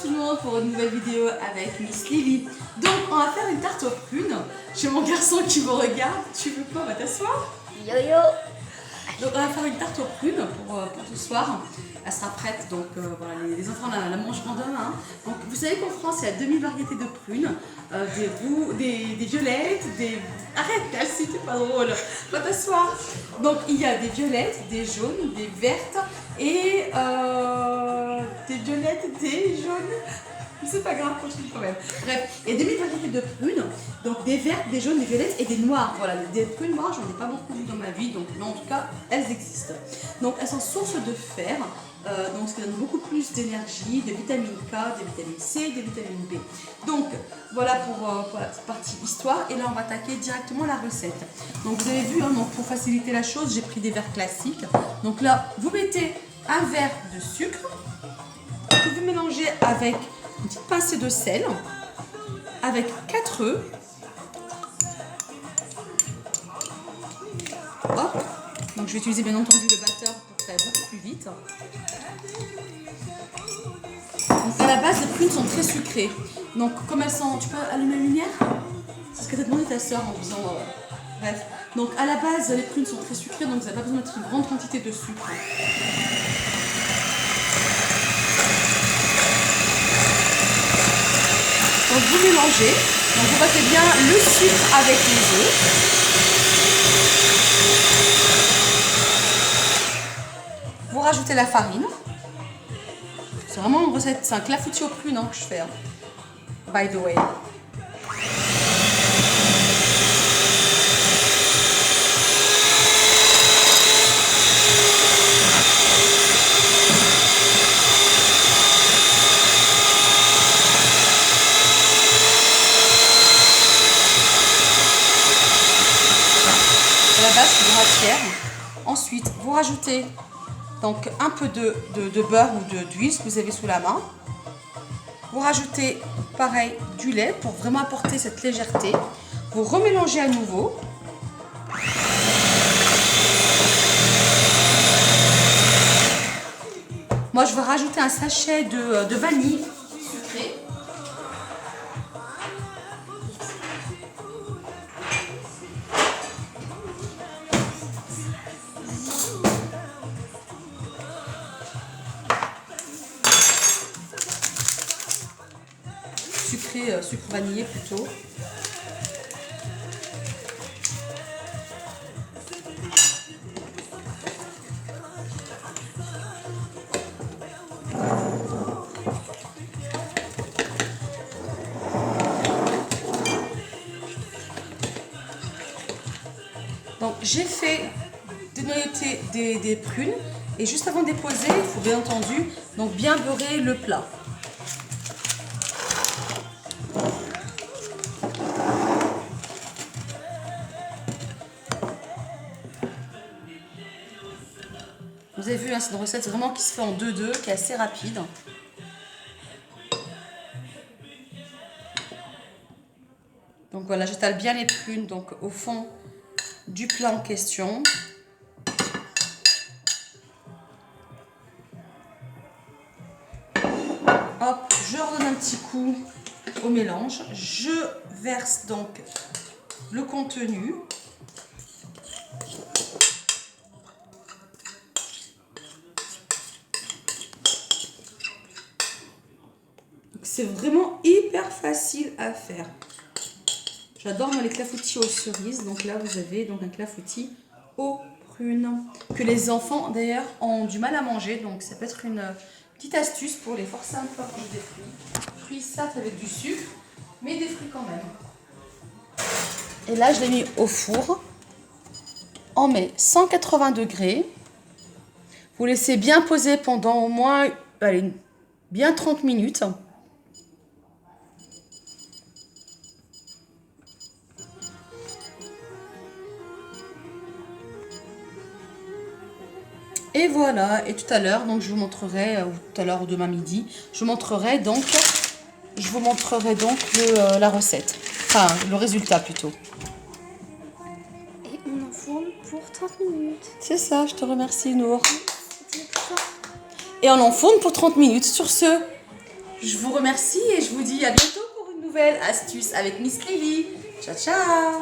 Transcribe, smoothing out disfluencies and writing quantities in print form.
tout le monde pour une nouvelle vidéo avec Miss Lily. Donc on va faire une tarte aux prunes. J'ai mon garçon qui me regarde. Tu veux quoi? On va t'asseoir. Yo-yo. Donc on va faire une tarte aux prunes pour ce soir. Elle sera prête, donc voilà, les enfants la mangeront demain. Donc vous savez qu'en France il y a 2000 variétés de prunes, des violettes, des... Arrête Cassie, t'es pas drôle, va t'asseoir. Donc il y a des violettes, des jaunes, des vertes et des violettes, des jaunes. C'est pas grave, continue quand même. Bref, il y a 2000 variétés de prunes, donc des vertes, des jaunes, des violettes et des noires. Voilà, des prunes noires, j'en ai pas beaucoup vu dans ma vie, donc mais en tout cas, elles existent. Donc elles sont sources de fer, donc ce qui donne beaucoup plus d'énergie, de vitamine K, de vitamine C, de vitamine B. Donc voilà pour la petite partie histoire, et là on va attaquer directement la recette. Donc vous avez vu, hein, donc, pour faciliter la chose, j'ai pris des verres classiques. Donc là, vous mettez un verre de sucre, que vous mélangez avec une petite pincée de sel, avec 4 œufs. Hop. Donc je vais utiliser bien entendu le batteur pour faire beaucoup plus vite. Donc à la base, les prunes sont très sucrées. Donc comme elles sont... Tu peux allumer la lumière? C'est ce que t'as demandé ta soeur en faisant... Bref. Donc à la base, les prunes sont très sucrées, donc vous n'avez pas besoin de mettre une grande quantité de sucre. Donc vous mélangez, donc vous battez bien le sucre avec les œufs. Vous rajoutez la farine. C'est vraiment une recette, c'est un clafoutis aux prunes que je fais. Hein. By the way. À la base, c'est droitière. Ensuite, vous rajoutez donc un peu de beurre ou d'huile que vous avez sous la main. Vous rajoutez pareil du lait pour vraiment apporter cette légèreté. Vous remélangez à nouveau. Moi, je vais rajouter un sachet de vanille sucrée. Sucre vanillé plutôt. Donc j'ai fait dénoyauter des prunes et juste avant de déposer, il faut bien entendu donc bien beurrer le plat. Vous avez vu, hein, c'est une recette vraiment qui se fait en 2-2, qui est assez rapide. Donc voilà, j'étale bien les prunes donc, au fond du plat en question. Hop, je redonne un petit coup au mélange. Je verse donc le contenu. C'est vraiment hyper facile à faire. J'adore moi les clafoutis aux cerises. Donc là vous avez donc un clafoutis aux prunes que les enfants d'ailleurs ont du mal à manger. Donc ça peut être une petite astuce pour les forcer un peu à manger des fruits. Fruits certes avec du sucre, mais des fruits quand même. Et là je l'ai mis au four. On met 180 degrés. Vous laissez bien poser pendant au moins allez, bien 30 minutes. Et voilà, et tout à l'heure, donc je vous montrerai, ou tout à l'heure ou demain midi, je vous montrerai donc la recette, enfin le résultat plutôt. Et on enfourne pour 30 minutes. C'est ça, je te remercie Nour. Et on l'enfourne pour 30 minutes. Sur ce, Je vous remercie et je vous dis à bientôt pour une nouvelle astuce avec Miss Lily. Ciao, ciao!